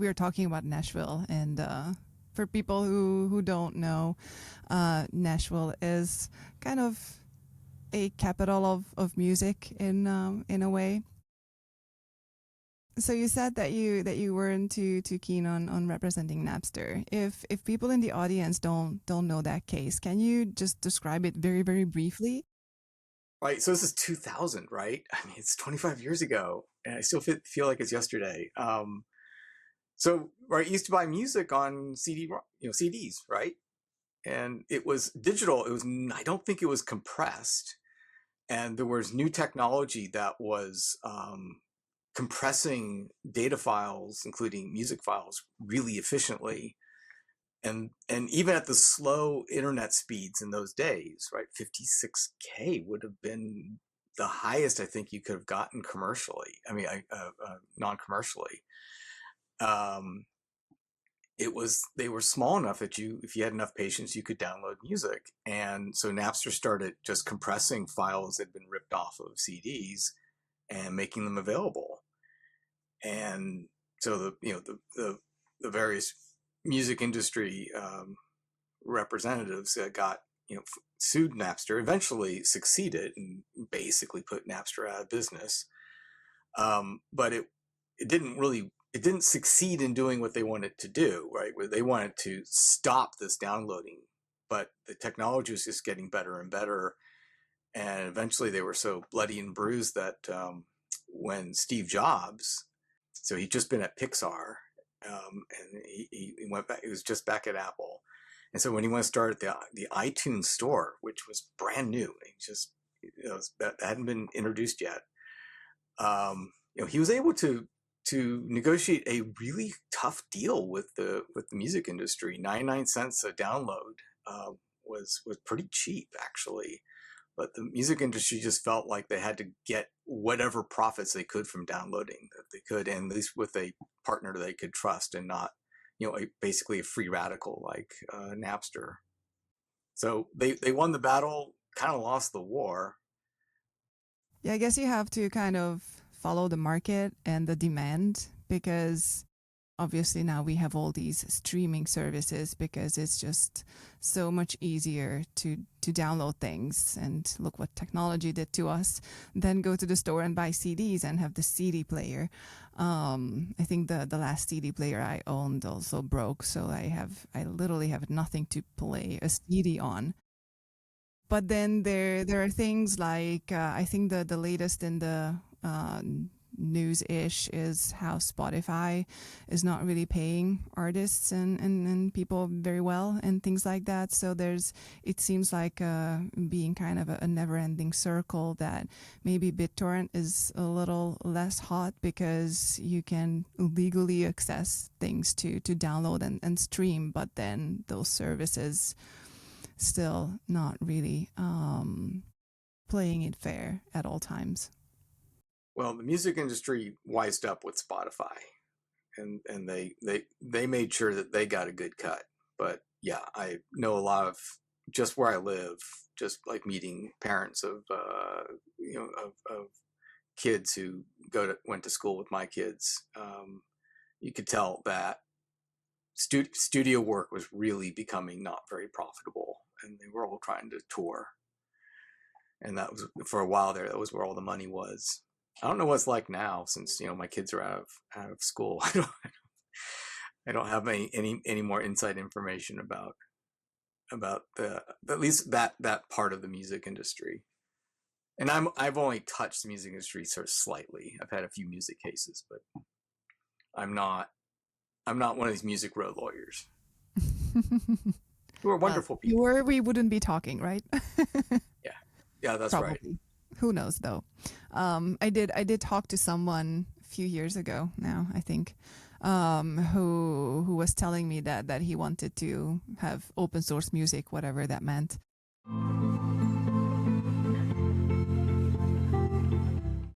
we're talking about Nashville, and for people who don't know, Nashville is kind of a capital of music in a way. So you said that you weren't too keen on representing Napster. If people in the audience don't know that case, can you just describe it very, very briefly? Right. So this is 2000, right? I mean, it's 25 years ago, and I still feel like it's yesterday. So right, you used to buy music on CDs, right? And it was digital. It was, I don't think it was compressed, and there was new technology that was compressing data files, including music files, really efficiently. And even at the slow internet speeds in those days, right, 56K would have been the highest I think you could have gotten commercially. I mean, non-commercially. Um, they were small enough that if you had enough patience, you could download music. And so Napster started just compressing files that had been ripped off of CDs and making them available. And so the various music industry representatives got sued Napster, eventually succeeded and basically put Napster out of business. But it didn't succeed in doing what they wanted to do, right? Where they wanted to stop this downloading, but the technology was just getting better and better. And eventually they were so bloody and bruised that when Steve Jobs, so he'd just been at Pixar, and he went back, he was just back at Apple. And so when he went to start the iTunes store, which was brand new, that hadn't been introduced yet, he was able to negotiate a really tough deal with the music industry. 99 cents a download was pretty cheap, actually. But the music industry just felt like they had to get whatever profits they could from downloading that they could, and at least with a partner they could trust, and not, basically a free radical like Napster. So they won the battle, kind of lost the war. Yeah, I guess you have to kind of follow the market and the demand, because obviously now we have all these streaming services because it's just so much easier to download things, and look what technology did to us, then go to the store and buy CDs and have the CD player. I think the last CD player I owned also broke, so I literally have nothing to play a CD on. But then there are things like I think the latest in the news-ish is how Spotify is not really paying artists and people very well and things like that. So it seems like being kind of a never-ending circle, that maybe BitTorrent is a little less hot because you can legally access things to download and stream, but then those services still not really playing it fair at all times. Well, the music industry wised up with Spotify, and they made sure that they got a good cut. But yeah, I know a lot of, just where I live, just like meeting parents of of kids who went to school with my kids. You could tell that studio work was really becoming not very profitable, and they were all trying to tour. And that was, for a while there, that was where all the money was. I don't know what it's like now, since my kids are out of school. I don't have any more inside information about the, at least that part of the music industry. And I've only touched the music industry sort of slightly. I've had a few music cases, but I'm not one of these music road lawyers who are Well, wonderful if you people. were, we wouldn't be talking, right? Yeah, yeah, that's right. Probably. Who knows though? I did talk to someone a few years ago now, I think, who was telling me that he wanted to have open source music, whatever that meant.